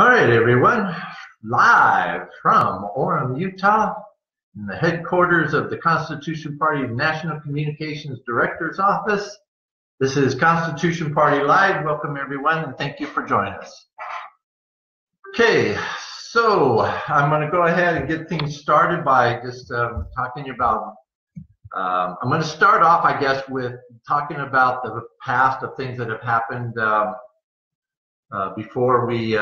All right, everyone, live from Orem, Utah, in the headquarters of the Constitution Party National Communications Director's Office. This is Constitution Party Live. Welcome, everyone, and thank you for joining us. Okay, so I'm going to go ahead and get things started by just talking about, I'm going to start off, I guess, with talking about the past of things that have happened before we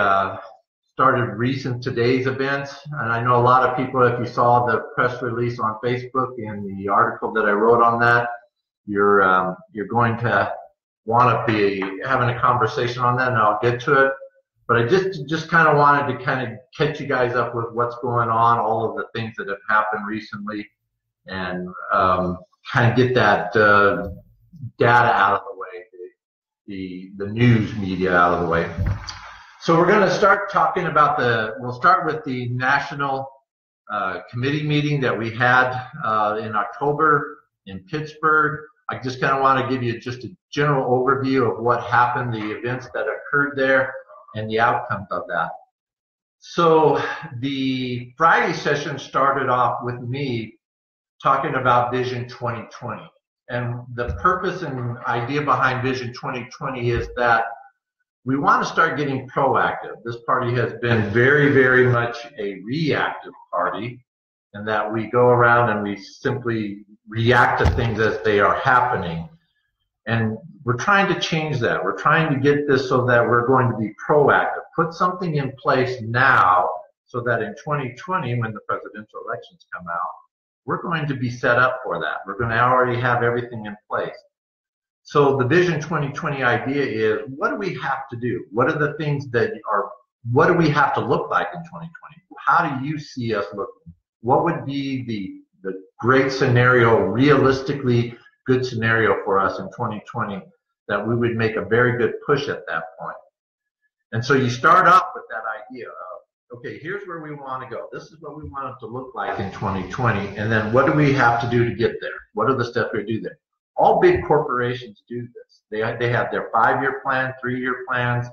started today's events. And I know a lot of people, if you saw the press release on Facebook and the article that I wrote on that, you're going to want to be having a conversation on that, and I'll get to it. But I just kind of wanted to kind of catch you guys up with what's going on, all of the things that have happened recently, and kind of get that data out of the way, the news media out of the way. So we're going to start talking about we'll start with the national committee meeting that we had in October in Pittsburgh. I just kind of want to give you just a general overview of what happened, the events that occurred there, and the outcomes of that. So the Friday session started off with me talking about Vision 2020. And the purpose and idea behind Vision 2020 is that we want to start getting proactive. This party has been very, very much a reactive party, in that we go around and we simply react to things as they are happening. And we're trying to change that. We're trying to get this so that we're going to be proactive, put something in place now so that in 2020, when the presidential elections come out, we're going to be set up for that. We're going to already have everything in place. So the Vision 2020 idea is, what do we have to do? What are the things what do we have to look like in 2020? How do you see us looking? What would be the great scenario, realistically good scenario for us in 2020 that we would make a very good push at that point? And so you start off with that idea of, okay, here's where we want to go. This is what we want it to look like in 2020. And then what do we have to do to get there? What are the steps we do there? All big corporations do this. They have their 5-year plan, 3-year plans,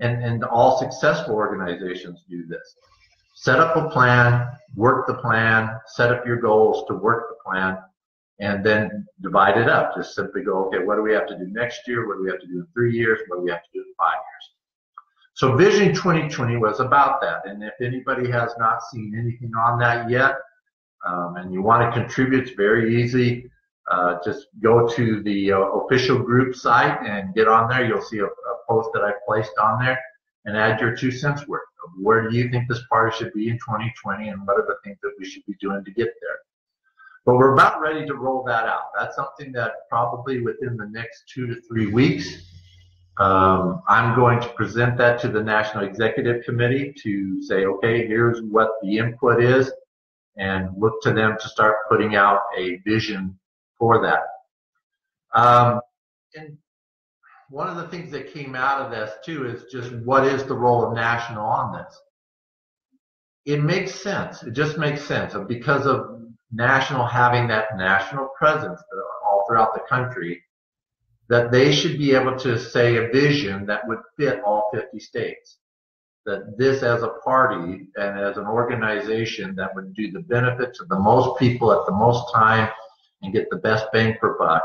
and all successful organizations do this. Set up a plan, work the plan, set up your goals to work the plan, and then divide it up. Just simply go, okay, what do we have to do next year? What do we have to do in 3 years? What do we have to do in 5 years? So Vision 2020 was about that. And if anybody has not seen anything on that yet, and you want to contribute, it's very easy. Just go to the official group site and get on there. You'll see a post that I placed on there, and add your 2 cents worth of where do you think this party should be in 2020, and what are the things that we should be doing to get there. But we're about ready to roll that out. That's something that probably within the next 2 to 3 weeks, I'm going to present that to the National Executive Committee to say, okay, here's what the input is, and look to them to start putting out a vision for that. And one of the things that came out of this too is just, what is the role of national on this? It makes sense. It just makes sense. And because of national having that national presence all throughout the country, that they should be able to say a vision that would fit all 50 states. That this as a party and as an organization that would do the benefit to the most people at the most time and get the best bang for buck,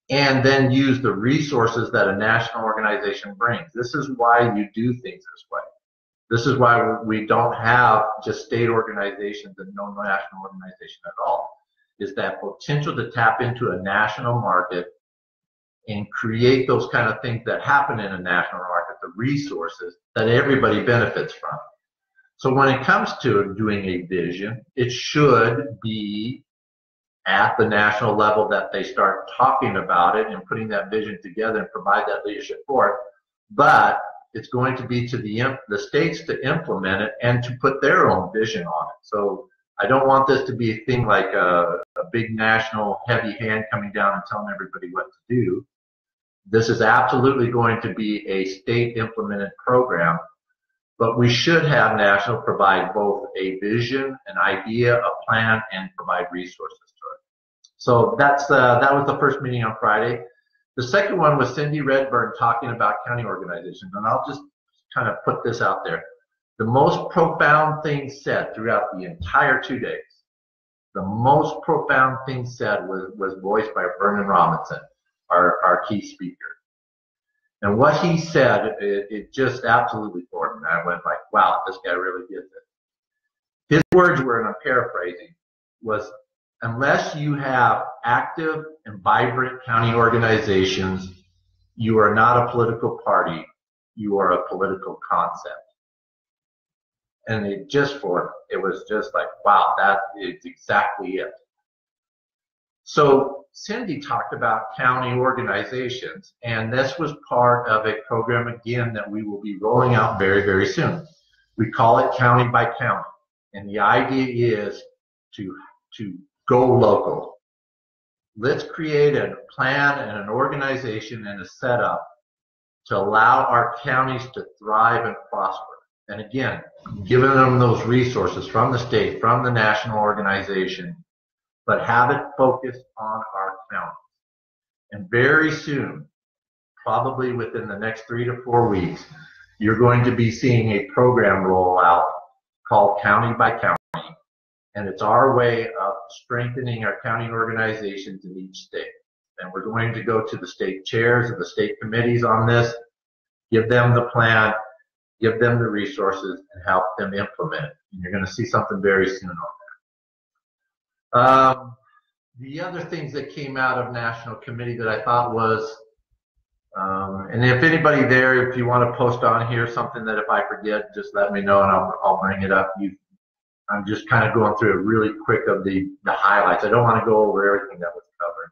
and then use the resources that a national organization brings. This is why you do things this way. This is why we don't have just state organizations and no national organization at all, is that potential to tap into a national market and create those kind of things that happen in a national market, the resources that everybody benefits from. So when it comes to doing a vision, it should be at the national level that they start talking about it and putting that vision together and provide that leadership for it. But it's going to be to the states to implement it and to put their own vision on it. So I don't want this to be a thing like a big national heavy hand coming down and telling everybody what to do. This is absolutely going to be a state implemented program, but we should have national provide both a vision, an idea, a plan, and provide resources to it. So that was the first meeting on Friday. The second one was Cindy Redburn talking about county organizations, and I'll just kind of put this out there. The most profound thing said throughout the entire 2 days, the most profound thing said was voiced by Vernon Robinson, our key speaker. And what he said, it just absolutely floored me. I went like, wow, this guy really gets it. His words were, and I'm paraphrasing, was, unless you have active and vibrant county organizations, you are not a political party, you are a political concept. And it was just like, wow, that is exactly it. So Cindy talked about county organizations, and this was part of a program, again, that we will be rolling out very, very soon. We call it County by County, and the idea is to go local. Let's create a plan and an organization and a setup to allow our counties to thrive and prosper. And again, giving them those resources from the state, from the national organization, but have it focused on our counties. And very soon, probably within the next 3 to 4 weeks, you're going to be seeing a program roll out called County by County. And it's our way of strengthening our county organizations in each state. And we're going to go to the state chairs of the state committees on this, give them the plan, give them the resources, and help them implement it. And you're going to see something very soon on that. The other things that came out of National Committee that I thought was, and if anybody there, if you want to post on here something that if I forget, just let me know and I'll bring it up. I'm just kind of going through it really quick of the highlights. I don't want to go over everything that was covered.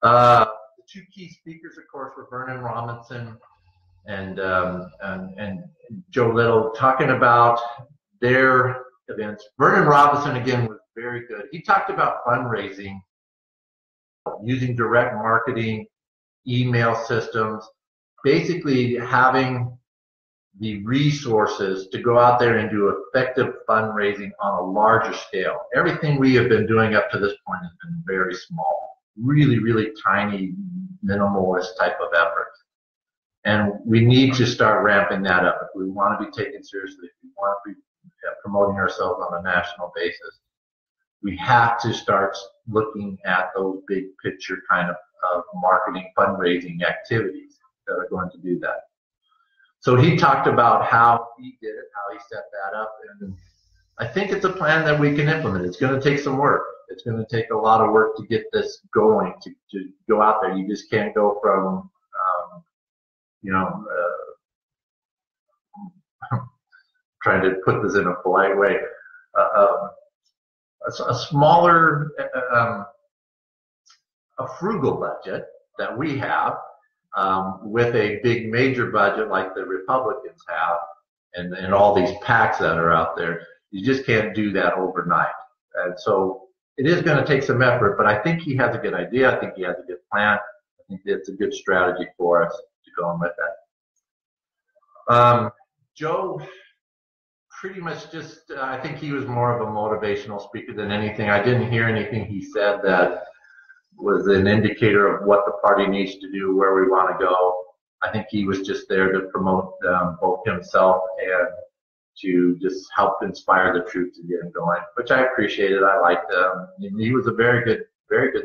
The 2 key speakers, of course, were Vernon Robinson and Joe Little, talking about their events. Vernon Robinson, again, was very good. He talked about fundraising, using direct marketing, email systems, basically having the resources to go out there and do effective fundraising on a larger scale. Everything we have been doing up to this point has been very small, really, really tiny, minimalist type of efforts. And we need to start ramping that up if we want to be taken seriously, if we want to be promoting ourselves on a national basis. We have to start looking at those big picture kind of marketing, fundraising activities that are going to do that. So he talked about how he did it, how he set that up, and I think it's a plan that we can implement. It's going to take some work. It's going to take a lot of work to get this going, to go out there. You just can't go from, trying to put this in a polite way, a smaller, a frugal budget that we have, with a big major budget like the Republicans have, and all these PACs that are out there. You just can't do that overnight. And so it is going to take some effort, but I think he has a good idea. I think he has a good plan. I think it's a good strategy for us to go on with that. Joe pretty much just, I think he was more of a motivational speaker than anything. I didn't hear anything he said that was an indicator of what the party needs to do, where we want to go. I think he was just there to promote both himself and to just help inspire the troops to get him going, which I appreciated. I liked him. He was a very good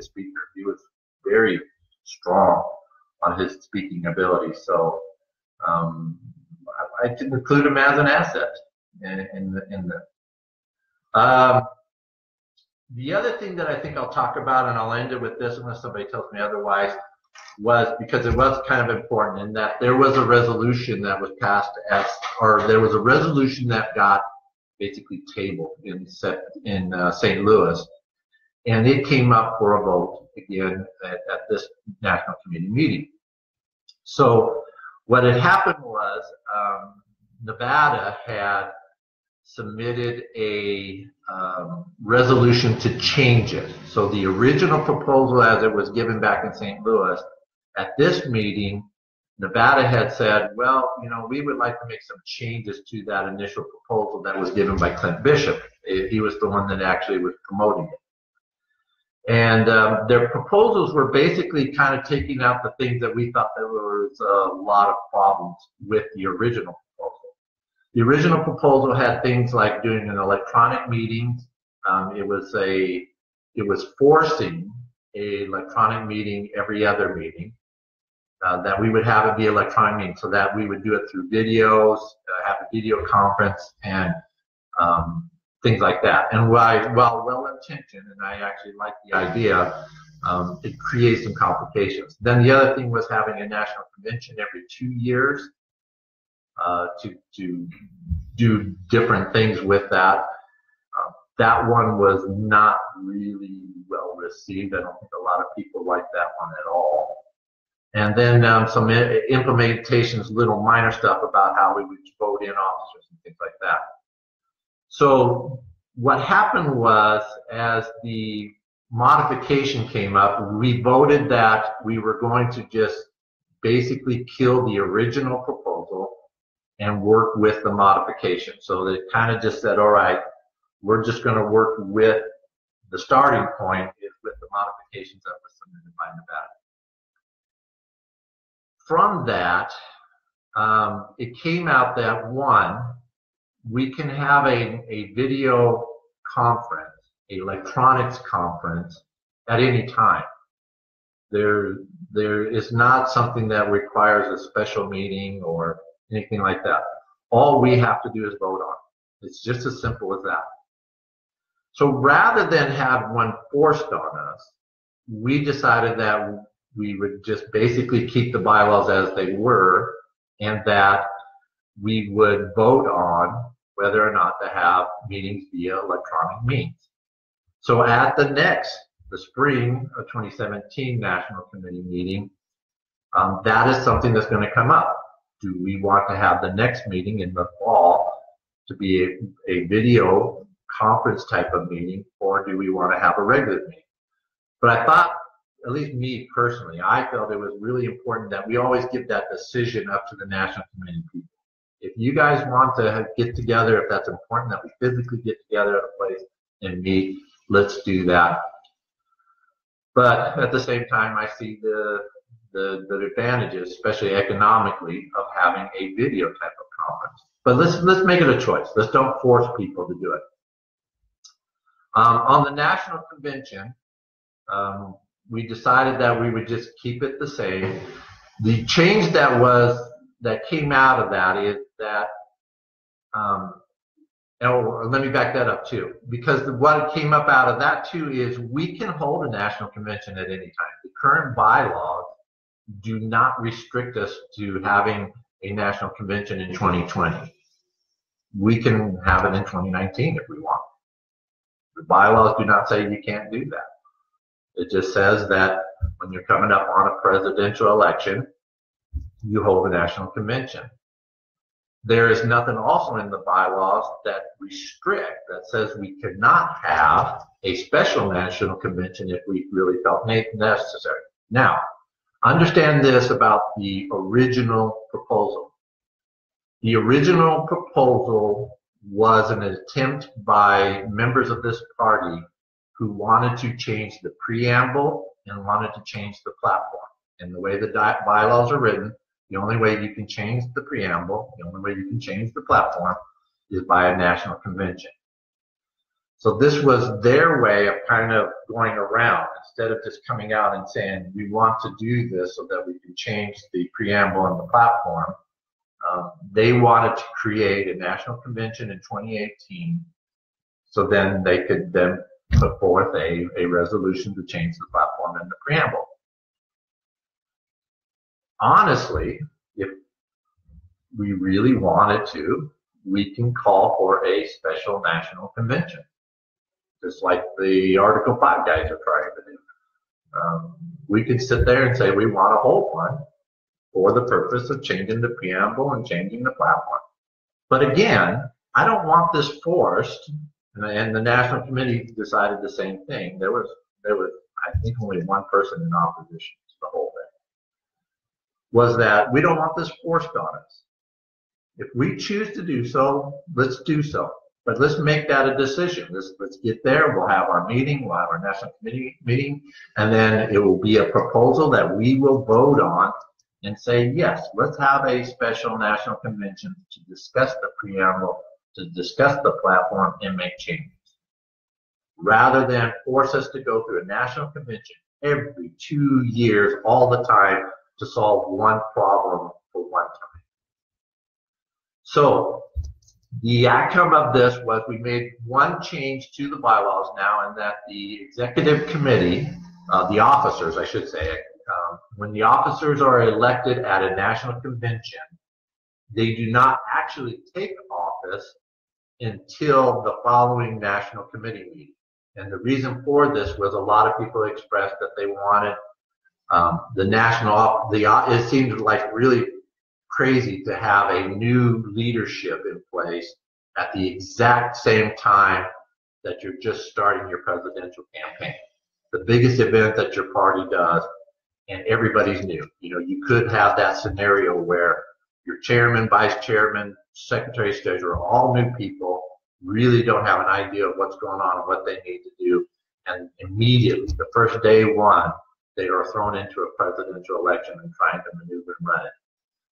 speaker. He was very strong on his speaking ability. So I did include him as an asset in the. The other thing that I think I'll talk about, and I'll end it with this unless somebody tells me otherwise, was because it was kind of important in that there was a resolution that was passed there was a resolution that got basically tabled in St. Louis, and it came up for a vote again at this National Committee meeting. So what had happened was Nevada had submitted a resolution to change it. So the original proposal as it was given back in St. Louis, at this meeting, Nevada had said, well, we would like to make some changes to that initial proposal that was given by Clint Bishop. He was the one that actually was promoting it. And their proposals were basically kind of taking out the things that we thought there was a lot of problems with the original proposal. The original proposal had things like doing an electronic meeting. It was forcing a electronic meeting every other meeting, that we would have it be electronic meeting, so that we would do it through videos, have a video conference, and things like that. And while well-intentioned, and I actually like the idea, it creates some complications. Then the other thing was having a national convention every 2 years to do different things with that. That one was not really well received. I don't think a lot of people liked that one at all. And then some implementations, little minor stuff about how we would vote in officers and things like that. So what happened was, as the modification came up, we voted that we were going to just basically kill the original proposal and work with the modification. So they kind of just said, all right, we're just going to work with the starting point is with the modifications that were submitted by Nevada. From that, it came out that, one, we can have a video conference, an electronics conference at any time. There is not something that requires a special meeting or anything like that. All we have to do is vote on it. It's just as simple as that. So rather than have one forced on us, we decided that we would just basically keep the bylaws as they were, and that we would vote on whether or not to have meetings via electronic means. So at the spring of 2017 National Committee meeting, that is something that's going to come up. Do we want to have the next meeting in the fall to be a video conference type of meeting, or do we want to have a regular meeting? But I thought, at least me personally, I felt it was really important that we always give that decision up to the National Committee people. If you guys want to get together, if that's important that we physically get together at a place and meet, let's do that. But at the same time, I see the advantages, especially economically, of having a video type of conference. But let's make it a choice. Let's don't force people to do it. On the National Convention, we decided that we would just keep it the same. The change that came out of that is that, let me back that up too, because what came up out of that too is we can hold a National Convention at any time. The current bylaws do not restrict us to having a National Convention in 2020. We can have it in 2019 if we want. The bylaws do not say you can't do that. It just says that when you're coming up on a presidential election, you hold a National Convention. There is nothing also in the bylaws that restrict, that says we cannot have a special National Convention if we really felt necessary. Now, understand this about the original proposal. The original proposal was an attempt by members of this party who wanted to change the preamble and wanted to change the platform. And the way the bylaws are written, the only way you can change the preamble, the only way you can change the platform is by a National Convention. So this was their way of kind of going around. Instead of just coming out and saying, we want to do this so that we can change the preamble and the platform, they wanted to create a National Convention in 2018, so then they could then put forth a resolution to change the platform and the preamble. Honestly, if we really wanted to, we can call for a special National Convention, just like the Article 5 guys are trying to do. We could sit there and say we want to hold one for the purpose of changing the preamble and changing the platform. But again, I don't want this forced, and the National Committee decided the same thing. There was I think only one person in opposition to the whole thing. Was that we don't want this forced on us. If we choose to do so, let's do so. But let's make that a decision. Let's get there. We'll have our meeting. We'll have our national committee meeting, and then it will be a proposal that we will vote on and say, yes, let's have a special national convention to discuss the preamble, to discuss the platform, and make changes. Rather than force us to go through a national convention every 2 years, all the time, to solve one problem for one time. So the outcome of this was we made one change to the bylaws now, and that the executive committee, the officers, I should say, when the officers are elected at a national convention, they do not actually take office until the following national committee meeting. And the reason for this was a lot of people expressed that they wanted it seemed like really crazy to have a new leadership in place at the exact same time that you're just starting your presidential campaign. The biggest event that your party does, and everybody's new. You know, you could have that scenario where your chairman, vice chairman, secretary, treasurer, all new people, really don't have an idea of what's going on and what they need to do. And immediately, the first day one, they are thrown into a presidential election and trying to maneuver and run it.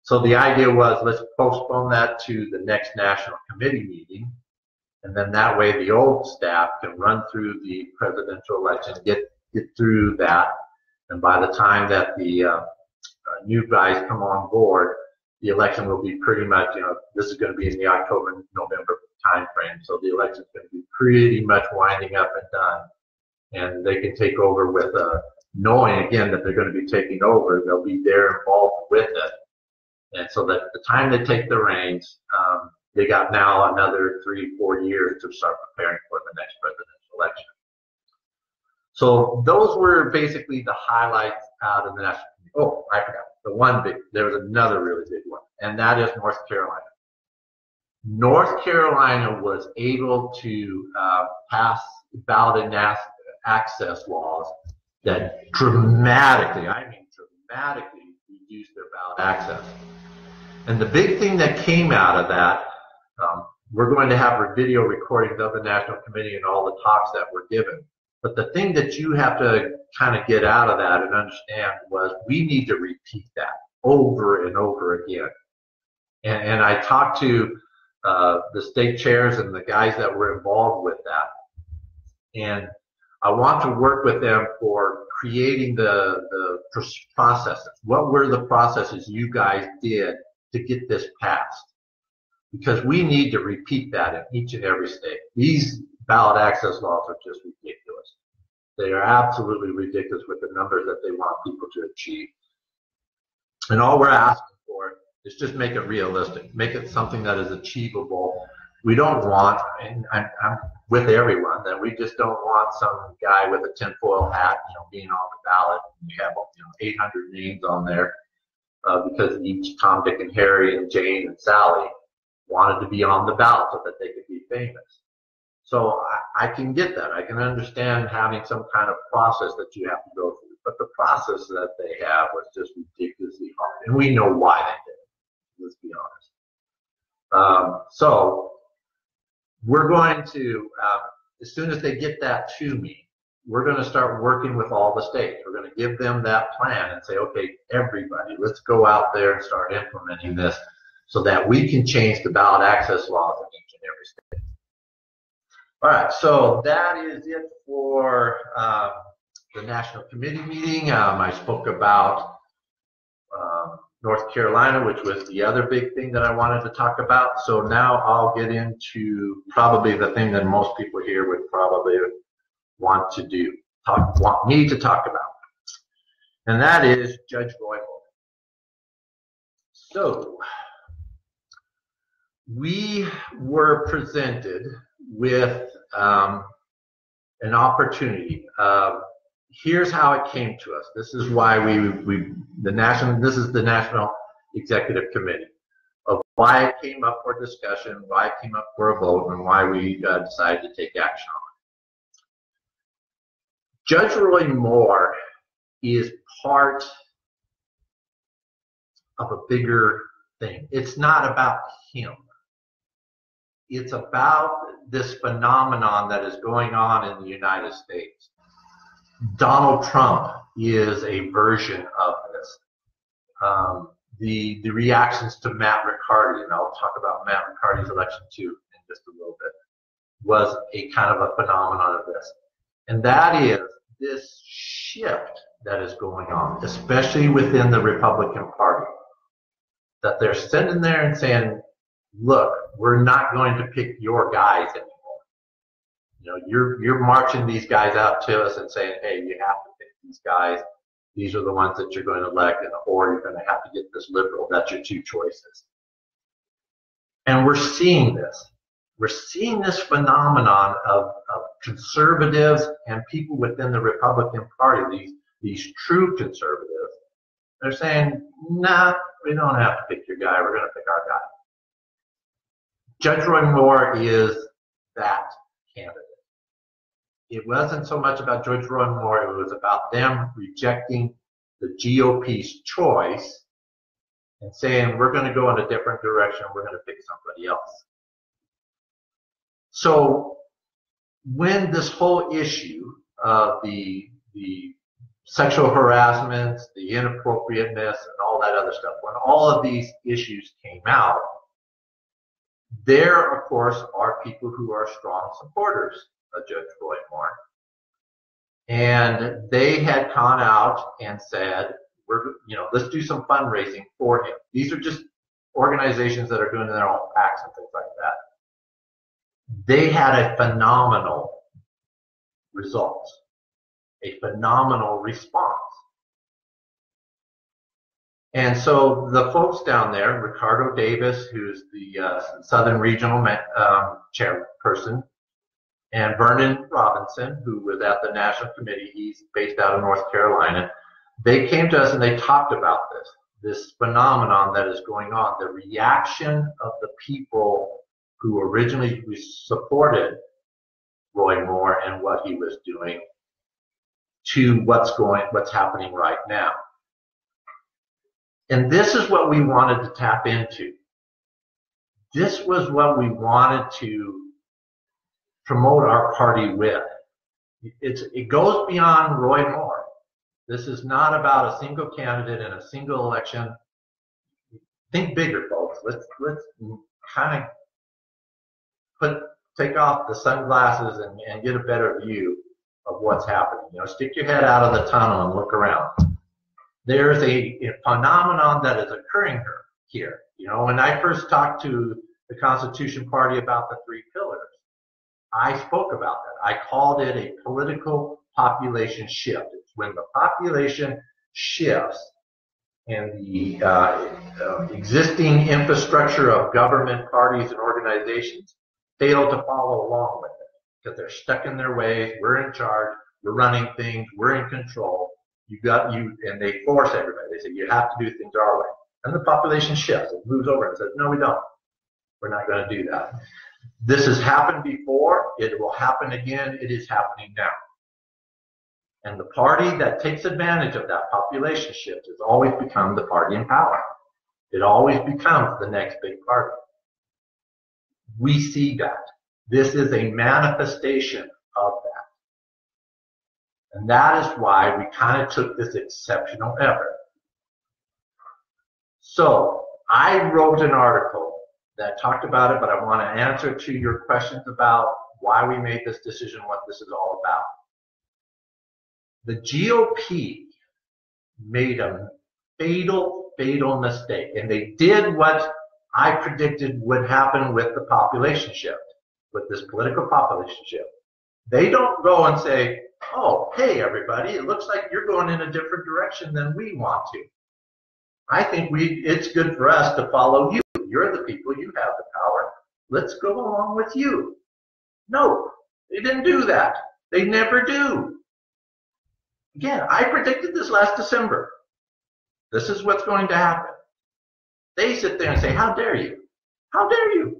So the idea was, let's postpone that to the next national committee meeting, and then that way the old staff can run through the presidential election, get through that, and by the time that the new guys come on board, the election will be pretty much, you know, this is going to be in the October, November time frame, so the election is going to be pretty much winding up and done, and they can take over with knowing again that they're going to be taking over, they'll be there involved with it. And so that the time they take the reins, they got now another 3-4 years to start preparing for the next presidential election. So those were basically the highlights out of the national. Oh, I forgot. There was another really big one, and that is North Carolina. North Carolina was able to pass ballot and access laws that dramatically, I mean dramatically, reduced their ballot access. And the big thing that came out of that, we're going to have video recordings of the National Committee and all the talks that were given. But the thing that you have to kind of get out of that and understand was we need to repeat that over and over again. And I talked to the state chairs and the guys that were involved with that. And I want to work with them for creating the processes. What were the processes you guys did to get this passed? Because we need to repeat that in each and every state. These ballot access laws are just ridiculous. They are absolutely ridiculous with the numbers that they want people to achieve. And all we're asking for is just make it realistic. Make it something that is achievable. We don't want, and I'm with everyone, that we just don't want some guy with a tinfoil hat, you know, being on the ballot. We have, you know, 800 names on there because each Tom, Dick, and Harry, and Jane, and Sally wanted to be on the ballot so that they could be famous. So I can get that. I can understand having some kind of process that you have to go through. But the process that they have was just ridiculously hard. And we know why they did it, let's be honest. So we're going to, as soon as they get that to me, we're going to start working with all the states. We're going to give them that plan and say, okay, everybody, let's go out there and start implementing this so that we can change the ballot access laws in each and every state. All right, so that is it for the National Committee meeting. I spoke about North Carolina, which was the other big thing that I wanted to talk about. So now I'll get into probably the thing that most people here would probably want me to talk about. And that is Judge Roy Moore. So we were presented with an opportunity. Here's how it came to us. This is why this is the National Executive Committee of why it came up for discussion, why it came up for a vote, and why we decided to take action on it. Judge Roy Moore is part of a bigger thing. It's not about him. it's about this phenomenon that is going on in the United States. Donald Trump is a version of this. The reactions to Matt Riccardi, and I'll talk about Matt Riccardi's election too in just a little bit, was a kind of a phenomenon of this. And that is this shift that is going on, especially within the Republican Party, that they're sitting there and saying, look, we're not going to pick your guys anymore. You know, you're marching these guys out to us and saying, hey, you have to pick these guys. These are the ones that you're going to elect, or you're going to have to get this liberal. That's your two choices. And we're seeing this. We're seeing this phenomenon of conservatives and people within the Republican Party, these true conservatives. They're saying, nah, we don't have to pick your guy. We're going to pick our guy. Judge Roy Moore is that candidate. It wasn't so much about Judge Roy Moore. It was about them rejecting the GOP's choice and saying, we're going to go in a different direction. We're going to pick somebody else. So when this whole issue of the sexual harassment, the inappropriateness, and all that other stuff, when all of these issues came out, there, of course, are people who are strong supporters of Judge Roy Moore. And they had gone out and said, let's do some fundraising for him. These are just organizations that are doing their own PACs and things like that. They had a phenomenal result, a phenomenal response. And so the folks down there, Ricardo Davis, who's the Southern Regional chairperson, and Vernon Robinson, who was at the National Committee, he's based out of North Carolina, they came to us and they talked about this phenomenon that is going on, the reaction of the people who originally supported Roy Moore and what he was doing to what's happening right now. And this is what we wanted to tap into. This was what we wanted to promote our party with. It goes beyond Roy Moore. This is not about a single candidate in a single election. Think bigger, folks. Let's kind of take off the sunglasses and get a better view of what's happening. Stick your head out of the tunnel and look around. There's a phenomenon that is occurring here. When I first talked to the Constitution Party about the three pillars, I spoke about that. I called it a political population shift. It's when the population shifts and the existing infrastructure of government, parties, and organizations fail to follow along with it because they're stuck in their ways. We're in charge. We're running things. We're in control. And they force everybody. They say, you have to do things our way. And the population shifts. It moves over and says, no, we don't. We're not going to do that. This has happened before. It will happen again. It is happening now. And the party that takes advantage of that population shift has always become the party in power. It always becomes the next big party. We see that. This is a manifestation of that. And that is why we kind of took this exceptional effort. So I wrote an article that talked about it, but I want to answer to your questions about why we made this decision, what this is all about. The GOP made a fatal mistake, and they did what I predicted would happen with the population shift, with this political population shift. They don't go and say, oh, hey, everybody, it looks like you're going in a different direction than we want to. I think it's good for us to follow you. You're the people, you have the power. Let's go along with you. No, they didn't do that. They never do. Again, I predicted this last December. This is what's going to happen. They sit there and say, how dare you? How dare you?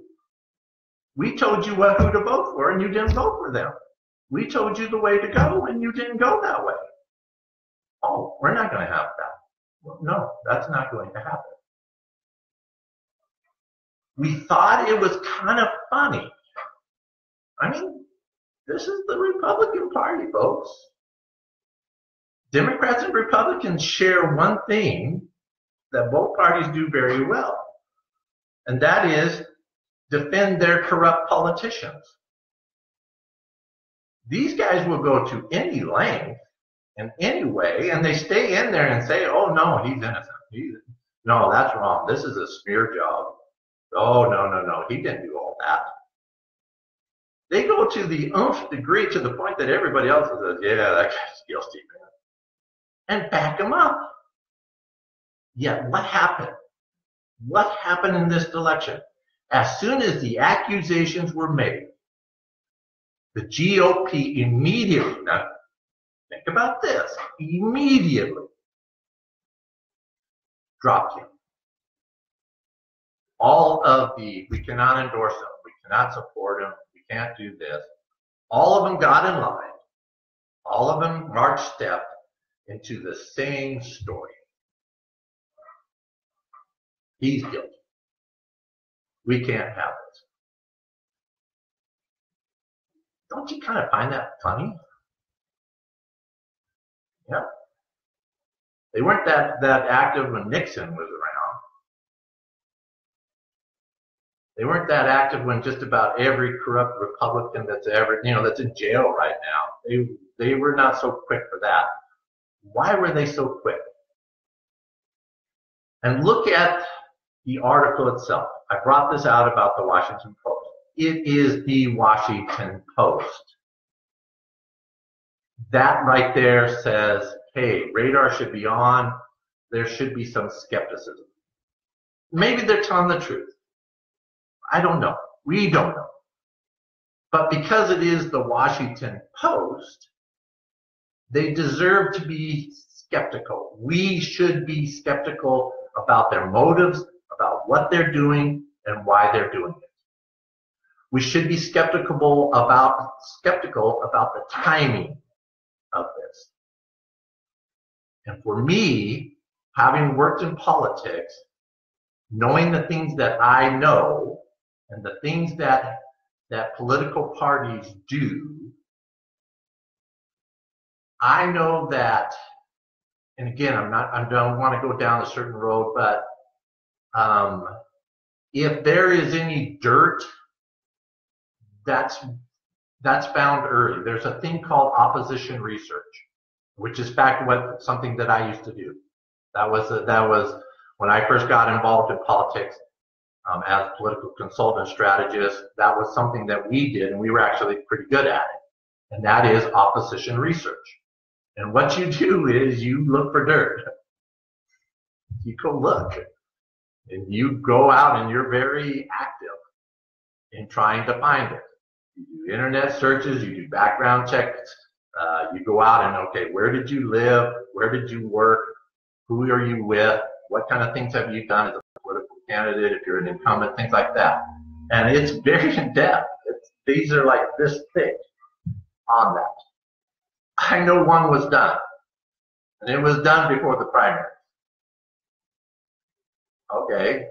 We told you who to vote for, and you didn't vote for them. We told you the way to go, and you didn't go that way. Oh, we're not going to have that. Well, no, that's not going to happen. We thought it was kind of funny. I mean, this is the Republican Party, folks. Democrats and Republicans share one thing that both parties do very well, and that is defend their corrupt politicians. These guys will go to any length in any way, and they stay in there and say, oh, no, he's innocent. No, that's wrong. This is a smear job. Oh, no, he didn't do all that. They go to the nth degree to the point that everybody else says, yeah, that guy's guilty, man, and back him up. Yet what happened? What happened in this election? As soon as the accusations were made, the GOP immediately, now think about this, immediately dropped him. All of the, we cannot endorse him, we cannot support him, we can't do this. All of them got in line. All of them marched step into the same story. He's guilty. We can't have it. Don't you kind of find that funny? Yeah. They weren't that active when Nixon was around. They weren't that active when just about every corrupt Republican that's ever, that's in jail right now. They were not so quick for that. Why were they so quick? And look at the article itself. I brought this out about the Washington Post. It is the Washington Post. That right there says, hey, radar should be on. There should be some skepticism. Maybe they're telling the truth. I don't know. We don't know. But because it is the Washington Post, they deserve to be skeptical. We should be skeptical about their motives, about what they're doing, and why they're doing it. We should be skeptical about the timing of this. And for me, having worked in politics, knowing the things that I know and the things that political parties do, I know that, and again, I don't want to go down a certain road, but if there is any dirt, that's found early. There's a thing called opposition research, which is back to something that I used to do. That was when I first got involved in politics as a political consultant strategist. That was something that we did, and we were actually pretty good at it. And that is opposition research. And what you do is you look for dirt. You go look. And you go out and you're very active in trying to find it. You do internet searches, you do background checks, you go out and, okay, where did you live? Where did you work? Who are you with? What kind of things have you done as a political candidate, if you're an incumbent, things like that. And it's very in-depth. These are like this thick on that. I know one was done, and it was done before the primary. Okay,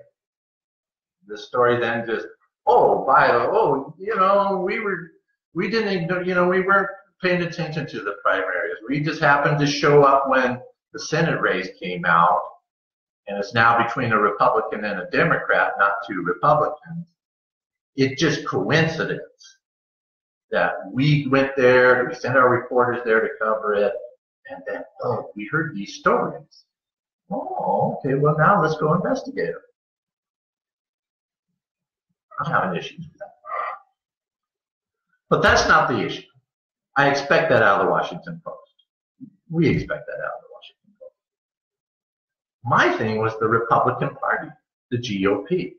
the story then just, we didn't even, we weren't paying attention to the primaries. We just happened to show up when the Senate race came out, and it's now between a Republican and a Democrat, not two Republicans. It's just coincidence that we went there, we sent our reporters there to cover it, and then, we heard these stories. Oh, okay, well now let's go investigate them. I'm having issues with that. But that's not the issue. I expect that out of the Washington Post. We expect that out of the Washington Post. My thing was the Republican Party, the GOP.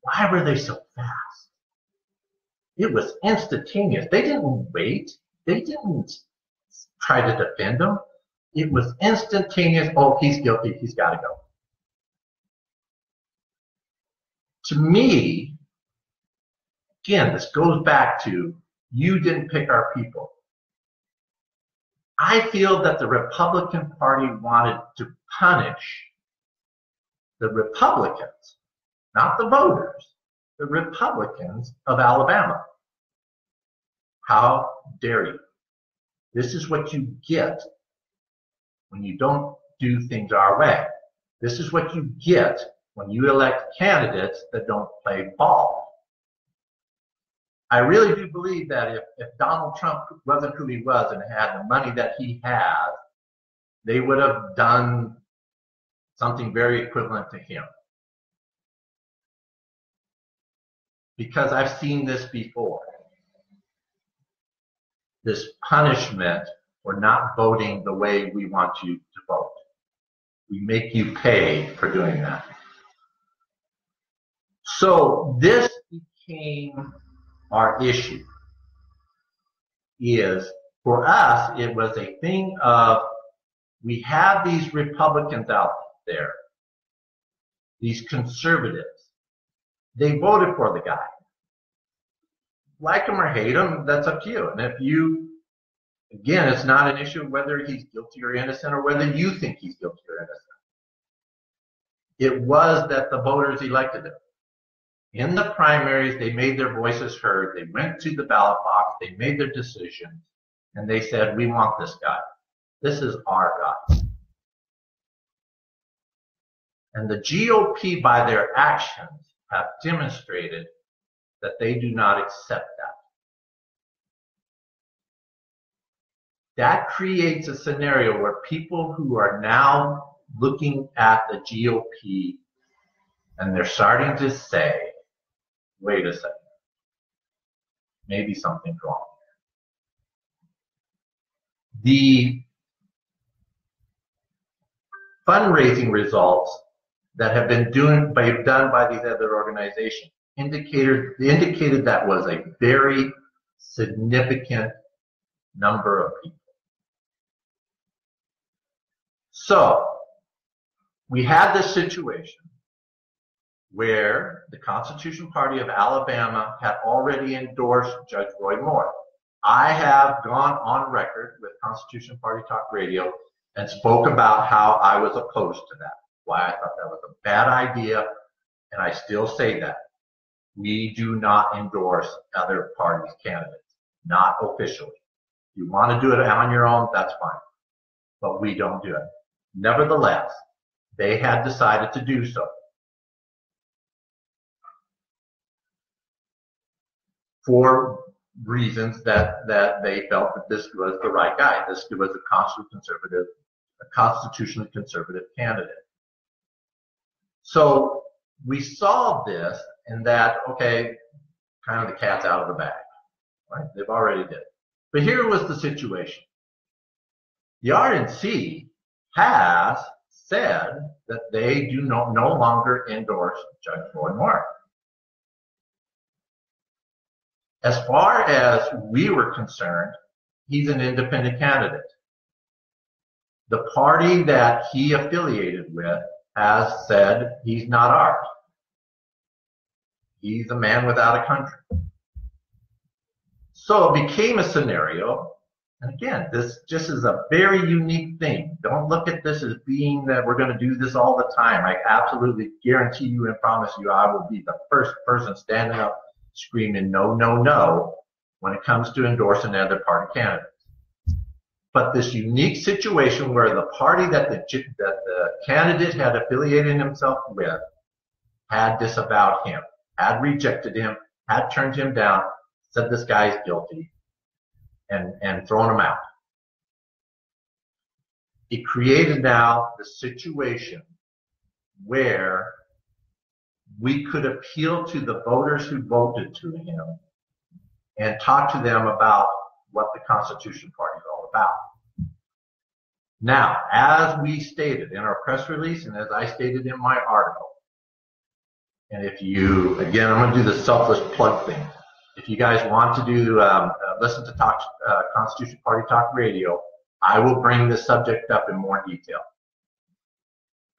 Why were they so fast? It was instantaneous. They didn't wait. They didn't try to defend him. It was instantaneous. Oh, he's guilty. He's got to go. To me, again, this goes back to you didn't pick our people. I feel that the Republican Party wanted to punish the Republicans. not the voters, the Republicans of Alabama. How dare you? This is what you get when you don't do things our way. This is what you get when you elect candidates that don't play ball. I really do believe that if Donald Trump wasn't who he was and had the money that he has, they would have done something very equivalent to him. Because I've seen this before. This punishment for not voting the way we want you to vote. We make you pay for doing that. So this became our issue. Is for us, it was a thing of, we have these Republicans out there, these conservatives. They voted for the guy. Like him or hate him, that's up to you. And if you, again, it's not an issue of whether he's guilty or innocent or whether you think he's guilty or innocent. It was that the voters elected him. In the primaries, they made their voices heard. They went to the ballot box. They made their decisions. And they said, we want this guy. This is our guy. And the GOP, by their actions, have demonstrated that they do not accept that. That creates a scenario where people who are now looking at the GOP and they're starting to say, wait a second, maybe something's wrong. The fundraising results that have been done by these other organizations indicated that was a very significant number of people. So we had this situation where the Constitution Party of Alabama had already endorsed Judge Roy Moore. I have gone on record with Constitution Party Talk Radio and spoke about how I was opposed to that, why I thought that was a bad idea, and I still say that. We do not endorse other parties' candidates, not officially. If you want to do it on your own, that's fine, but we don't do it. Nevertheless, they had decided to do so. For reasons that they felt that this was the right guy. This was a constitutionally conservative candidate. So we saw this in that, okay, kind of the cat's out of the bag, right? They've already did it. But here was the situation. The RNC has said that they do no longer endorse Judge Roy Moore. As far as we were concerned, he's an independent candidate. The party that he affiliated with has said he's not ours. He's a man without a country. So it became a scenario, and again, this just is a very unique thing. Don't look at this as being that we're going to do this all the time. I absolutely guarantee you and promise you I will be the first person standing up screaming no, no, no when it comes to endorsing other party candidates. But this unique situation where the party that the candidate had affiliated himself with had disavowed him, had rejected him, had turned him down, said this guy is guilty, and thrown him out. It created now the situation where we could appeal to the voters who voted to him and talk to them about what the Constitution Party is all about. Now, as we stated in our press release and as I stated in my article, and if you, again, I'm going to do the selfless plug thing. If you guys want to do listen to Constitution Party Talk Radio, I will bring this subject up in more detail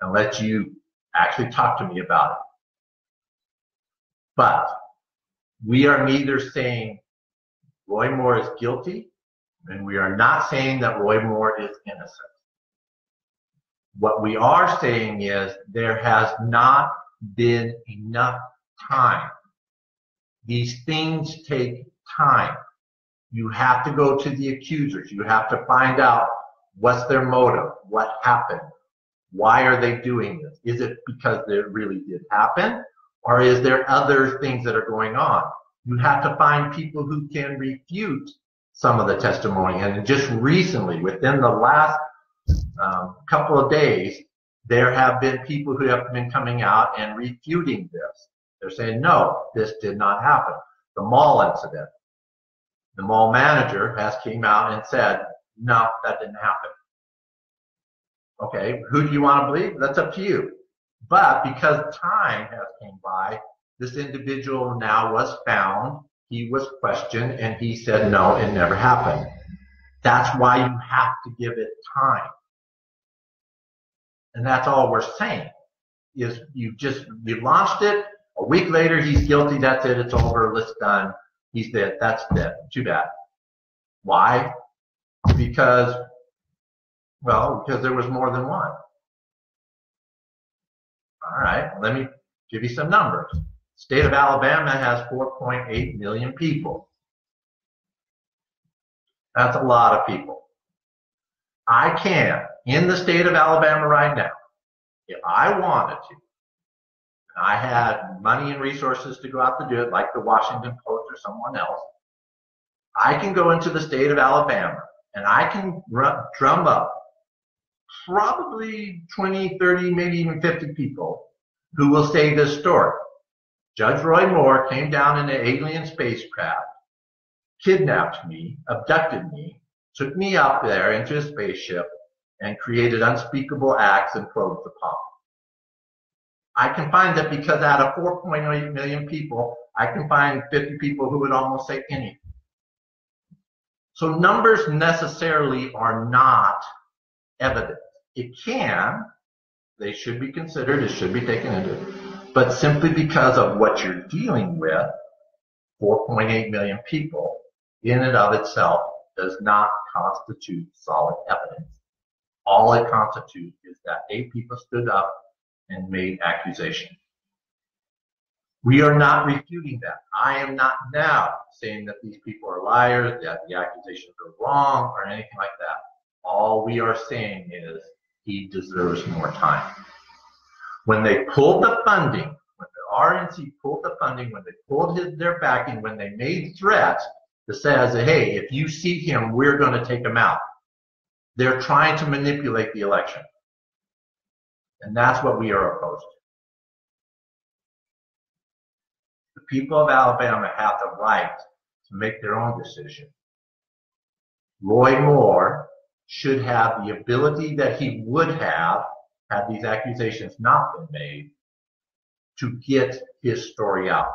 and let you actually talk to me about it. But we are neither saying Roy Moore is guilty, and we are not saying that Roy Moore is innocent. What we are saying is there has not been enough time. These things take time. You have to go to the accusers. You have to find out what's their motive, what happened, why are they doing this? Is it because it really did happen, or is there other things that are going on? You have to find people who can refute some of the testimony. And just recently, within the last couple of days, there have been people who have been coming out and refuting this. They're saying, no, this did not happen. The mall incident. The mall manager has came out and said, no, that didn't happen. Okay, who do you want to believe? That's up to you. But because time has came by, this individual now was found, he was questioned, and he said, no, it never happened. That's why you have to give it time. And that's all we're saying, is you launched it, a week later, he's guilty, that's it, it's over, it's done, he's dead, that's dead, too bad. Why? Because there was more than one. All right, let me give you some numbers. State of Alabama has 4.8 million people. That's a lot of people. I can, in the state of Alabama right now, if I wanted to, and I had money and resources to go out to do it, like the Washington Post or someone else, I can go into the state of Alabama and I can drum up probably 20, 30, maybe even 50 people who will say this story. Judge Roy Moore came down in an alien spacecraft, kidnapped me, abducted me, took me up there into a spaceship, and created unspeakable acts and probed the pump. I can find that because out of 4.8 million people, I can find 50 people who would almost say anything. So numbers necessarily are not evidence. It can, they should be considered, it should be taken into, but simply because of what you're dealing with, 4.8 million people, in and of itself, does not constitute solid evidence. All it constitutes is that 8 people stood up and made accusation. We are not refuting that. I am not now saying that these people are liars, that the accusations are wrong, or anything like that. All we are saying is he deserves more time. When they pulled the funding, when the RNC pulled the funding, when they pulled their backing, when they made threats that says, hey, if you see him, we're going to take him out. They're trying to manipulate the election. And that's what we are opposed to. The people of Alabama have the right to make their own decision. Roy Moore should have the ability that he would have had these accusations not been made to get his story out,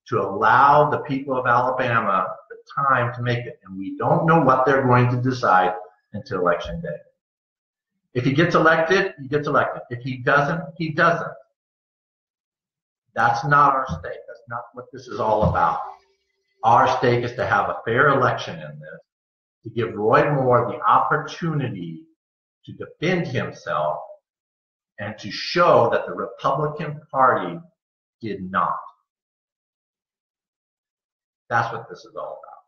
to allow the people of Alabama the time to make it. And we don't know what they're going to decide until Election Day. If he gets elected, he gets elected. If he doesn't, he doesn't. That's not our stake. That's not what this is all about. Our stake is to have a fair election in this, to give Roy Moore the opportunity to defend himself and to show that the Republican Party did not. That's what this is all about.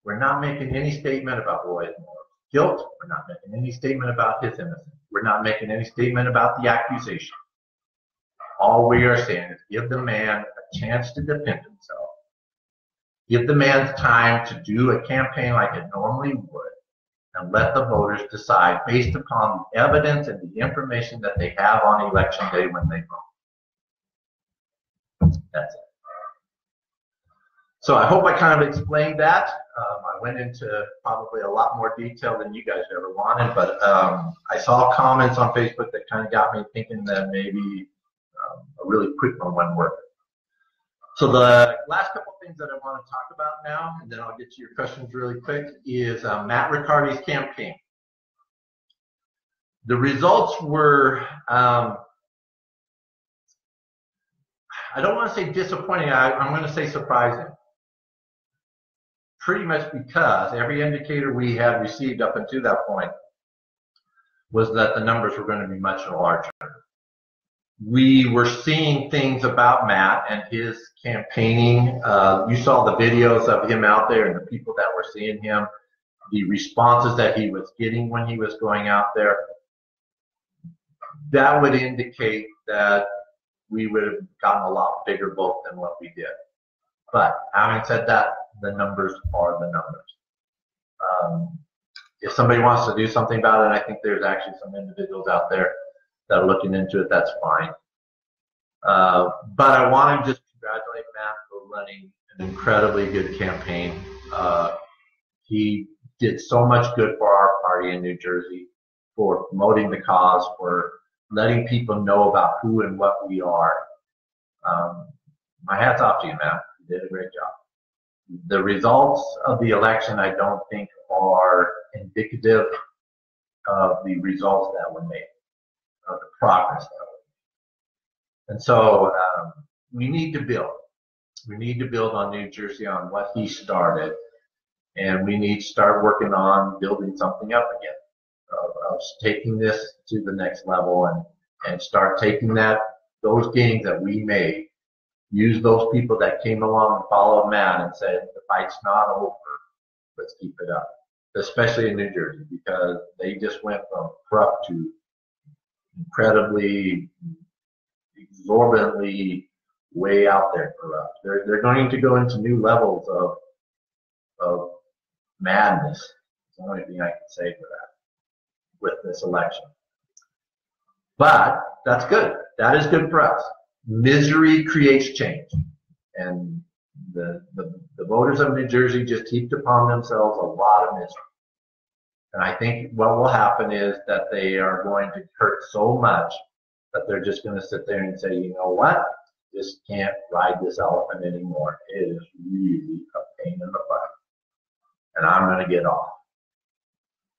We're not making any statement about Roy Moore's guilt. We're not making any statement about his innocence. We're not making any statement about the accusation. All we are saying is give the man a chance to defend himself. Give the man time to do a campaign like it normally would, and let the voters decide based upon the evidence and the information that they have on Election Day when they vote. That's it. So I hope I kind of explained that. I went into probably a lot more detail than you guys ever wanted, but I saw comments on Facebook that kind of got me thinking that maybe a really quick one wouldn't work. So the last couple of things that I want to talk about now, and then I'll get to your questions really quick, is Matt Riccardi's campaign. The results were, I don't want to say disappointing, I'm going to say surprising. Pretty much because every indicator we had received up until that point was that the numbers were going to be much larger. we were seeing things about Matt and his campaigning. You saw the videos of him out there and the people that were seeing him, the responses that he was getting when he was going out there. That would indicate that we would have gotten a lot bigger vote than what we did. But having said that, the numbers are the numbers. If somebody wants to do something about it, I think there's actually some individuals out there that are looking into it. That's fine. But I want to just congratulate Matt for running an incredibly good campaign. He did so much good for our party in New Jersey, for promoting the cause, for letting people know about who and what we are. My hat's off to you, Matt. You did a great job. The results of the election, I don't think, are indicative of the results that were made, of the progress that was made. And so we need to build. We need to build on New Jersey, on what he started, and we need to start working on building something up again, of taking this to the next level and start taking those gains that we made, use those people that came along and followed Matt and said, the fight's not over, let's keep it up, especially in New Jersey, because they just went from corrupt to incredibly, exorbitantly way out there corrupt. They're going to go into new levels of madness. It's the only thing I can say for that with this election. But that's good. That is good for us. Misery creates change. And the voters of New Jersey just heaped upon themselves a lot of misery. And I think what will happen is that they are going to hurt so much that they're just going to sit there and say, you know what? Just can't ride this elephant anymore. It is really a pain in the butt. And I'm going to get off.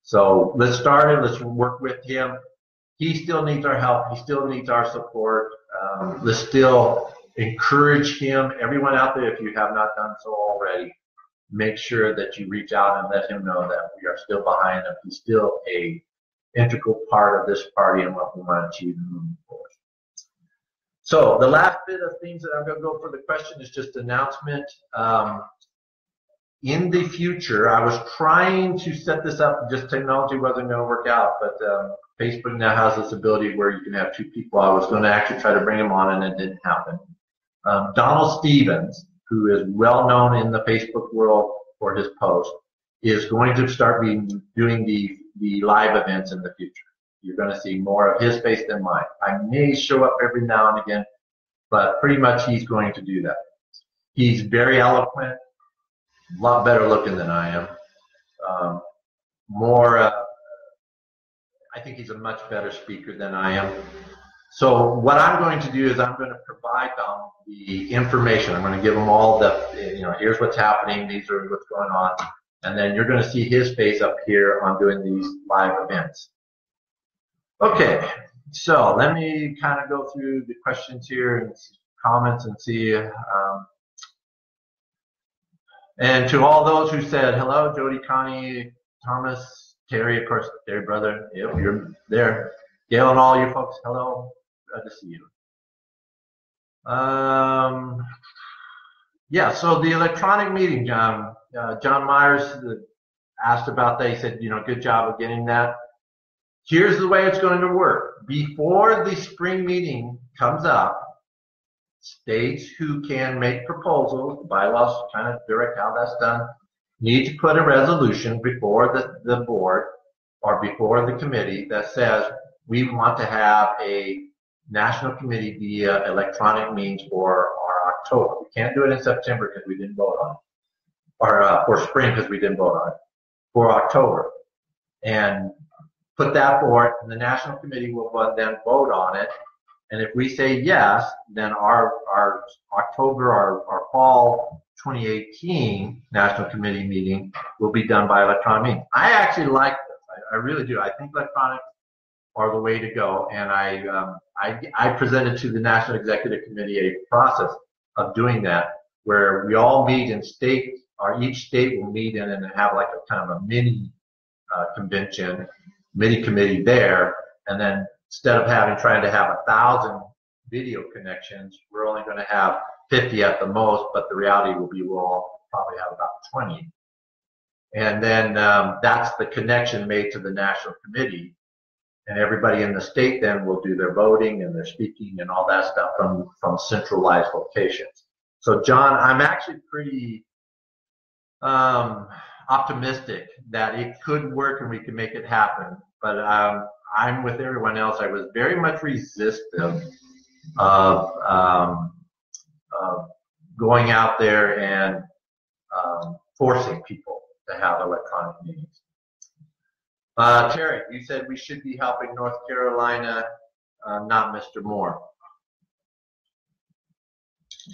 So let's start it. Let's work with him. He still needs our help. He still needs our support. Let's still encourage him. Everyone out there, if you have not done so already, make sure that you reach out and let him know that we are still behind him. He's still an integral part of this party and what we want to achieve moving forward. So the last bit of things that I'm going to go for the question is just announcement. In the future, I was trying to set this up, just technology wasn't going to work out, but Facebook now has this ability where you can have two people. I was going to actually try to bring him on, and it didn't happen. Donald Stevens, who is well known in the Facebook world for his post, is going to start doing the live events in the future. You're going to see more of his face than mine. I may show up every now and again, but pretty much he's going to do that. He's very eloquent, a lot better looking than I am. I think he's a much better speaker than I am. So what I'm going to do is I'm going to provide them the information. I'm going to give them all here's what's happening, these are what's going on, and then you're going to see his face up here on doing these live events. Okay, so let me kind of go through the questions here and comments and see. And to all those who said hello, Jody, Connie, Thomas, Terry, of course, Terry brother, yep, you're there. Gail and all you folks, hello, glad to see you. Yeah, so the electronic meeting, John Myers asked about that. He said, good job of getting that. Here's the way it's going to work. Before the spring meeting comes up, states who can make proposals, the bylaws kind of direct how that's done, need to put a resolution before the board or before the committee that says we want to have a national committee via electronic means for our October. We can't do it in September because we didn't vote on it, or for spring because we didn't vote on it, for October. And put that forward, and the national committee will then vote on it. And if we say yes, then our October, our fall 2018 National Committee meeting will be done by electronic means. I actually like this. I really do. I think electronics are the way to go. And I presented to the National Executive Committee a process of doing that, where we all meet in state, or each state will meet in and have like a kind of a mini convention, mini committee there, and then instead of trying to have 1,000 video connections. We're only going to have 50 at the most, but the reality will be we'll probably have about 20. And then that's the connection made to the national committee. And everybody in the state then will do their voting and their speaking and all that stuff from centralized locations. So, John, I'm actually pretty optimistic that it could work and we can make it happen. But I'm with everyone else. I was very much resistant of going out there and forcing people to have electronic meetings. Terry, you said we should be helping North Carolina, not Mr. Moore.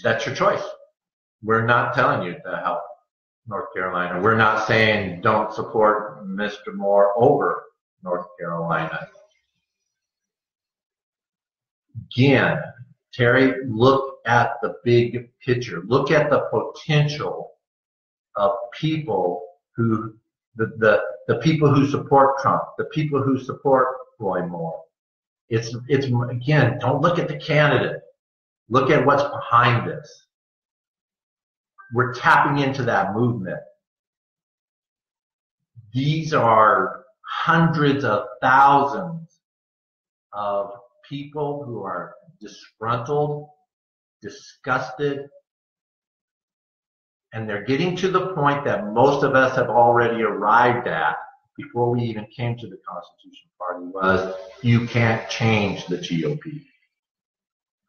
That's your choice. We're not telling you to help North Carolina. We're not saying don't support Mr. Moore over North Carolina. Again, Terry, look at the big picture. Look at the potential of people who, the people who support Trump, the people who support Roy Moore. It's again, don't look at the candidate. Look at what's behind this. We're tapping into that movement. These are hundreds of thousands of people who are disgruntled, disgusted, and they're getting to the point that most of us have already arrived at before we even came to the Constitution Party was you can't change the GOP.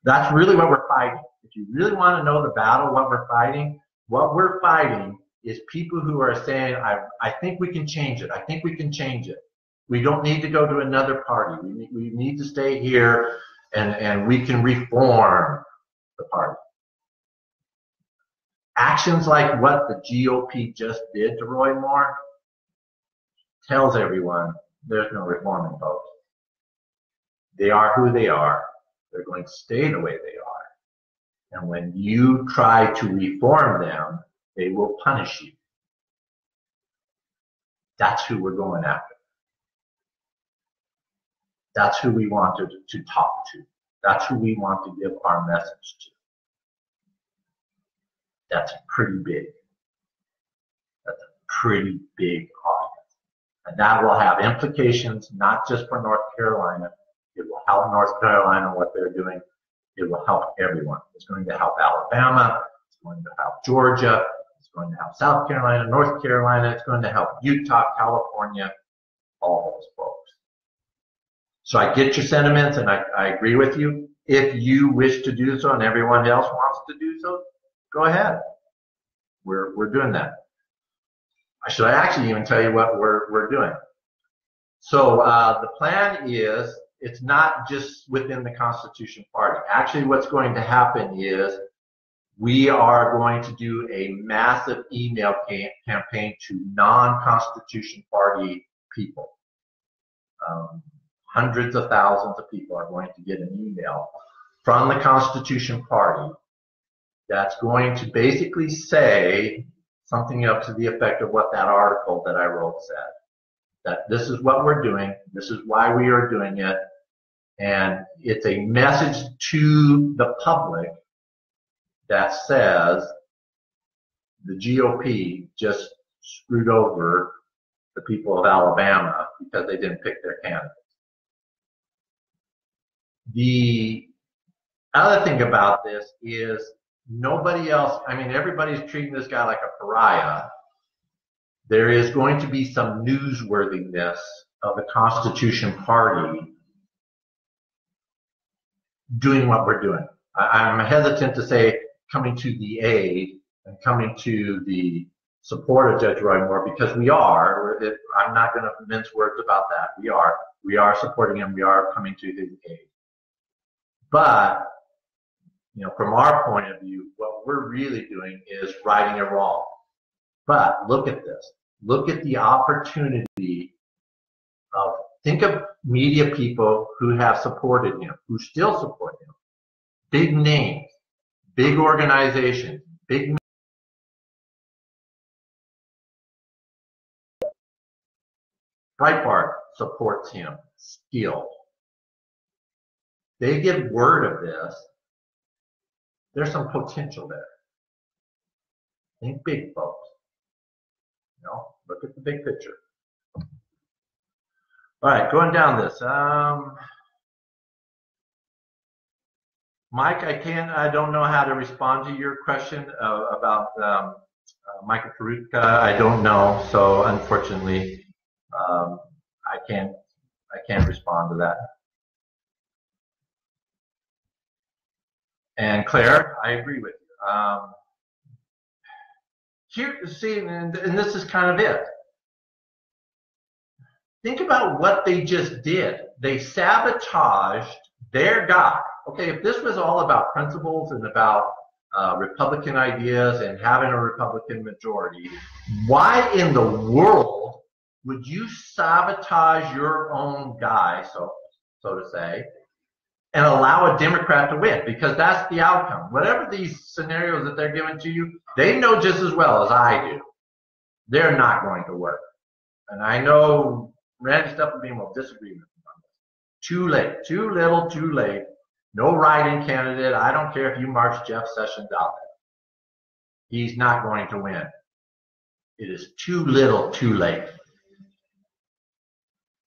That's really what we're fighting. If you really want to know the battle, what we're fighting is people who are saying, I think we can change it. I think we can change it. We don't need to go to another party. We need to stay here and we can reform the party. Actions like what the GOP just did to Roy Moore tells everyone there's no reforming, folks. They are who they are. They're going to stay the way they are. And when you try to reform them, they will punish you. That's who we're going after. That's who we want to talk to. That's who we want to give our message to. That's pretty big. That's a pretty big audience. And that will have implications not just for North Carolina. It will help North Carolina what they're doing. It will help everyone. It's going to help Alabama. It's going to help Georgia. It's going to help South Carolina, North Carolina. It's going to help Utah, California, all those folks. So I get your sentiments and I agree with you. If you wish to do so and everyone else wants to do so, go ahead. We're doing that. Should I actually even tell you what we're doing? So the plan is, it's not just within the Constitution Party. Actually, what's going to happen is we are going to do a massive email campaign to non-Constitution Party people. Hundreds of thousands of people are going to get an email from the Constitution Party that's going to basically say something up to the effect of what that article that I wrote said. That this is what we're doing, this is why we are doing it, and it's a message to the public that says the GOP just screwed over the people of Alabama because they didn't pick their candidates. The other thing about this is nobody else, I mean, everybody's treating this guy like a pariah. There is going to be some newsworthiness of the Constitution Party doing what we're doing. I'm hesitant to say coming to the aid and coming to the support of Judge Roy Moore, because we are. I'm not going to mince words about that. We are supporting him. We are coming to his aid. But, you know, from our point of view, what we're really doing is righting a wrong. But look at this. Look at the opportunity of, think of media people who have supported him, who still support him. Big names, big organizations, big. Breitbart supports him still. they give word of this, there's some potential there. Think big, folks. You know, look at the big picture. All right, going down this. Mike, I don't know how to respond to your question about Michael Perutka. I don't know, so unfortunately, I can't respond to that. And Claire, I agree with you. Here, see, and this is kind of it. Think about what they just did. They sabotaged their guy. Okay, if this was all about principles and about Republican ideas and having a Republican majority, why in the world would you sabotage your own guy, so to say, and allow a Democrat to win? Because that's the outcome. Whatever these scenarios that they're giving to you, they know just as well as I do. They're not going to work. And I know Randy Stufflebeam will disagree with me on this. Too late. Too little, too late. No write-in candidate. I don't care if you march Jeff Sessions out there. He's not going to win. It is too little, too late.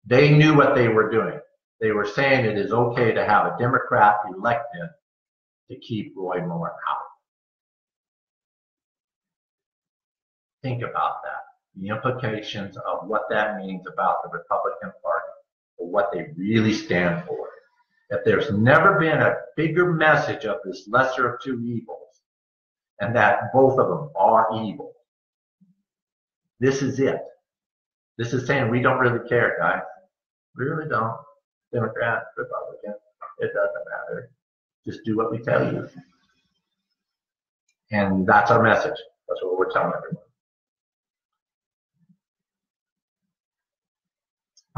They knew what they were doing. They were saying it is okay to have a Democrat elected to keep Roy Moore out. Think about that. The implications of what that means about the Republican Party, or what they really stand for. If there's never been a bigger message of this lesser of two evils, and that both of them are evil, this is it. This is saying we don't really care, guys. We really don't. Democrat, Republican, it doesn't matter. Just do what we tell you. And that's our message. That's what we're telling everyone.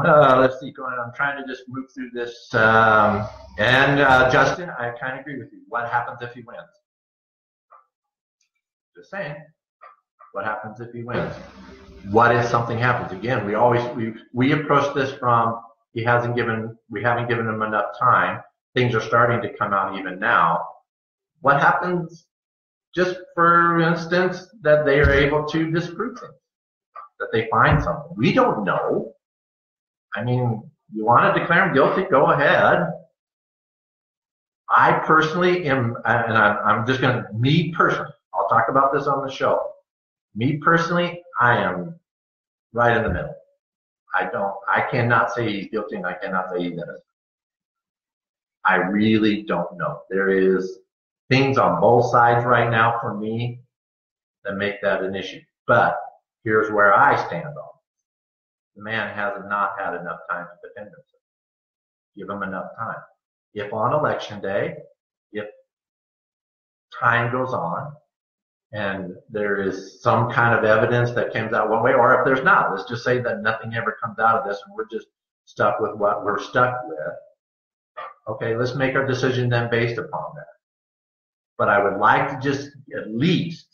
Let's see, going on. I'm trying to just move through this. Justin, I kind of agree with you. What happens if he wins? Just saying. What happens if he wins? What if something happens? Again, we approach this from we haven't given him enough time. Things are starting to come out even now. What happens, just for instance, that they are able to disprove things, that they find something? We don't know. I mean, you want to declare him guilty? Go ahead. I personally am, and I'm just going to, me personally, I'll talk about this on the show. Me personally, I am right in the middle. I cannot say he's guilty and I cannot say he's innocent. I really don't know. There is things on both sides right now for me that make that an issue. But here's where I stand on it. The man has not had enough time to defend himself. Give him enough time. If on election day, if time goes on, and there is some kind of evidence that comes out one way, or if there's not, let's just say that nothing ever comes out of this and we're just stuck with what we're stuck with. Okay, let's make our decision then based upon that. But I would like to just at least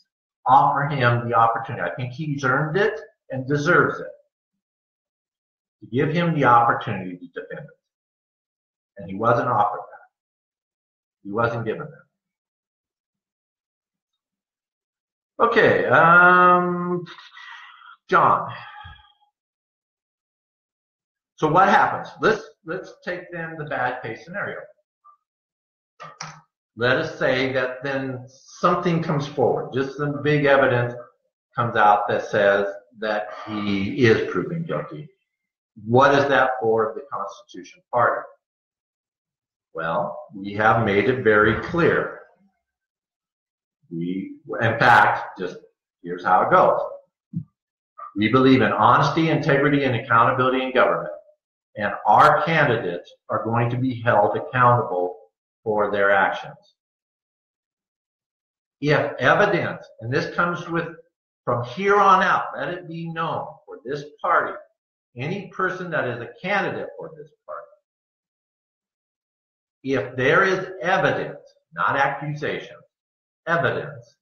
offer him the opportunity. I think he's earned it and deserves it. To give him the opportunity to defend it. And he wasn't offered that. He wasn't given that. Okay, John. So what happens? Let's take then the bad case scenario. Let us say that then something comes forward, just some big evidence comes out that says that he is proven guilty. What is that for the Constitution Party? Well, we have made it very clear. In fact, just here's how it goes. We believe in honesty, integrity, and accountability in government. And our candidates are going to be held accountable for their actions. If evidence, and this comes with, from here on out, let it be known for this party, any person that is a candidate for this party, if there is evidence, not accusation, evidence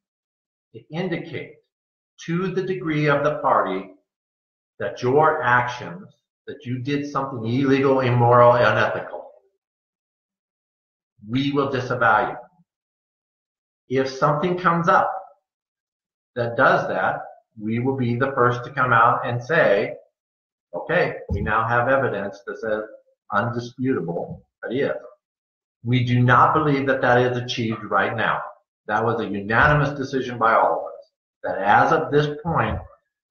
to indicate to the degree of the party that your actions, that you did something illegal, immoral, unethical, we will disavow you. If something comes up that does that, we will be the first to come out and say, okay, we now have evidence that says undisputable that he is. We do not believe that that is achieved right now. That was a unanimous decision by all of us, that as of this point,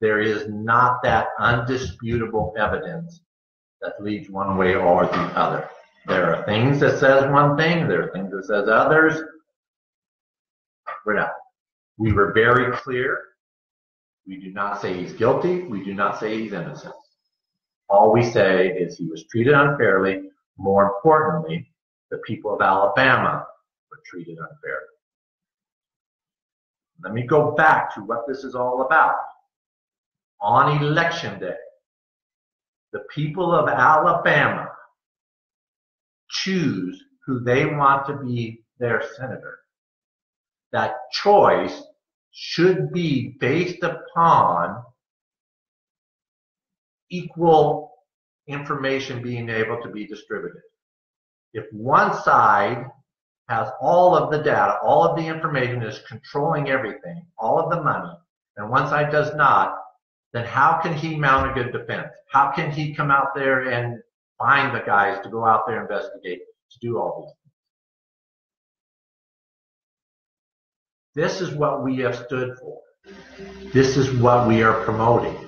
there is not that undisputable evidence that leads one way or the other. There are things that says one thing, there are things that says others. We're not. We were very clear. We do not say he's guilty. We do not say he's innocent. All we say is he was treated unfairly. More importantly, the people of Alabama were treated unfairly. Let me go back to what this is all about. On election day, the people of Alabama choose who they want to be their senator. That choice should be based upon equal information being able to be distributed. If one side has all of the data, all of the information, is controlling everything, all of the money, and one side does not, then how can he mount a good defense? How can he come out there and find the guys to go out there and investigate, to do all these things? This is what we have stood for. This is what we are promoting.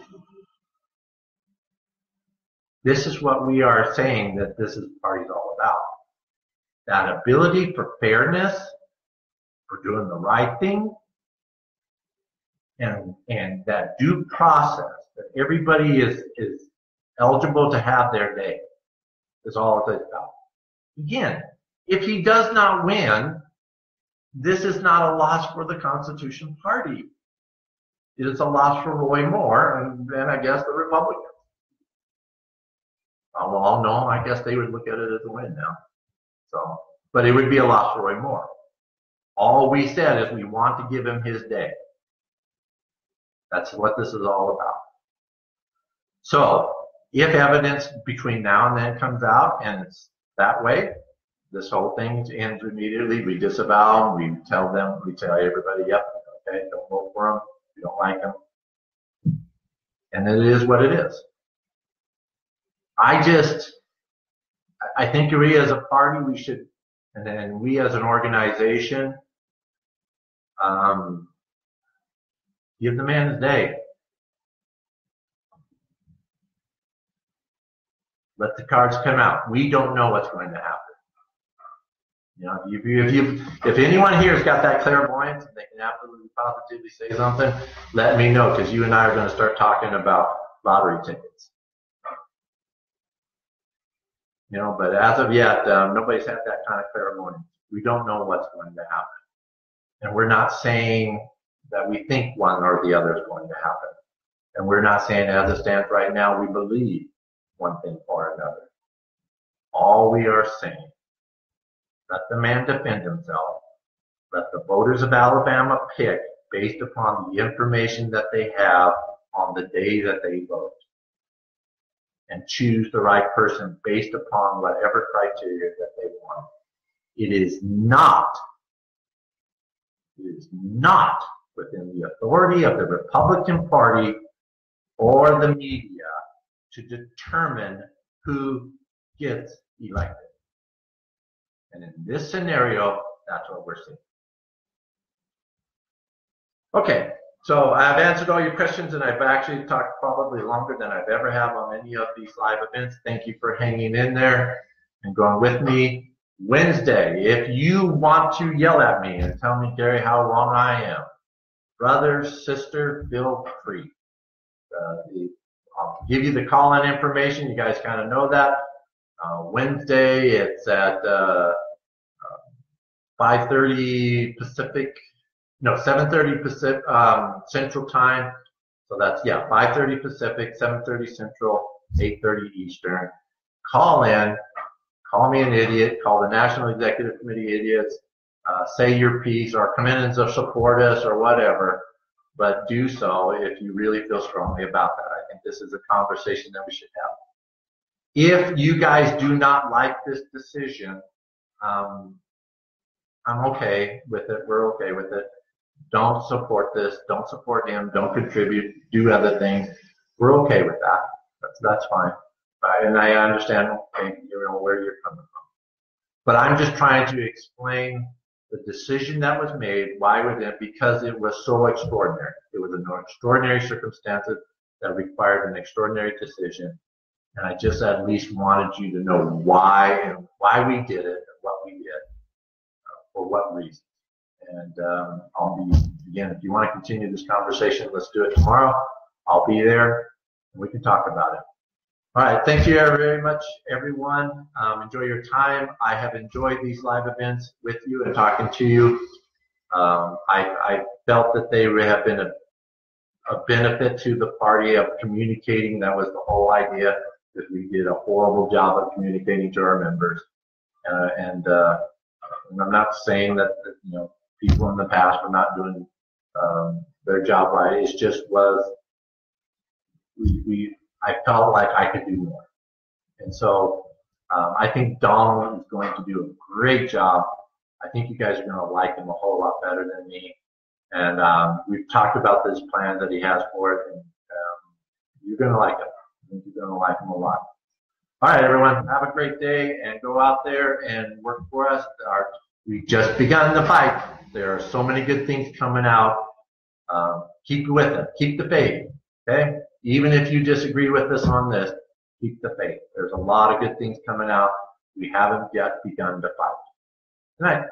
This is what we are saying that this is party's all about. That ability for fairness, for doing the right thing, and that due process, that everybody is eligible to have their day, is all it's about. Again, if he does not win, this is not a loss for the Constitution Party. It is a loss for Roy Moore and I guess the Republicans. Well, no, I guess they would look at it as a win now. So, but it would be a loss for Roy Moore. All we said is we want to give him his day. That's what this is all about. So, if evidence between now and then comes out and it's that way, this whole thing ends immediately. We disavow them. We tell everybody, yep, okay, don't vote for them. You don't like them. And it is what it is. I think we as a party, we should, and then we as an organization, give the man his day. Let the cards come out. We don't know what's going to happen. You know, if anyone here has got that clairvoyance and they can absolutely positively say something, let me know, because you and I are going to start talking about lottery tickets. You know, but as of yet, nobody's had that kind of clairvoyance. We don't know what's going to happen. And we're not saying that we think one or the other is going to happen. And we're not saying as it stands right now, we believe one thing or another. All we are saying, let the man defend himself. Let the voters of Alabama pick based upon the information that they have on the day that they vote. And choose the right person based upon whatever criteria that they want. It is not within the authority of the Republican Party or the media to determine who gets elected. And in this scenario, that's what we're seeing. Okay, so I've answered all your questions, and I've actually talked probably longer than I've ever have on any of these live events. Thank you for hanging in there and going with me. Wednesday, if you want to yell at me and tell me, Gary, how wrong I am, brother, sister, feel free. I'll give you the call-in information. You guys kind of know that. Wednesday, it's at 5:30 Pacific. No, 7:30 Pacific Central Time. So that's, yeah, 5:30 Pacific, 7:30 Central, 8:30 Eastern. Call in. Call me an idiot. Call the National Executive Committee idiots. Say your piece or come in and support us or whatever. But do so if you really feel strongly about that. I think this is a conversation that we should have. If you guys do not like this decision, I'm okay with it. We're okay with it. Don't support this. Don't support him. Don't contribute. Do other things. We're okay with that. That's fine. And I understand, okay, where you're coming from. But I'm just trying to explain the decision that was made, why we did it, because it was so extraordinary. It was an extraordinary circumstances that required an extraordinary decision. And I just at least wanted you to know why and why we did it and what we did, for what reason. And I'll be, again, if you want to continue this conversation, let's do it tomorrow. I'll be there and we can talk about it. All right, thank you very much, everyone. Enjoy your time. I have enjoyed these live events with you and talking to you. I felt that they have been a benefit to the party of communicating. That was the whole idea, because we did a horrible job of communicating to our members. And I'm not saying that people in the past were not doing their job right. It just was I felt like I could do more. And so I think Donald is going to do a great job. I think you guys are going to like him a whole lot better than me. And we've talked about this plan that he has for it, and you're going to like him. I think you're going to like him a lot. All right, everyone, have a great day and go out there and work for us. We've just begun the fight. There are so many good things coming out. Keep with it. Keep the faith, okay? Even if you disagree with us on this, keep the faith. There's a lot of good things coming out. We haven't yet begun to fight. Good night.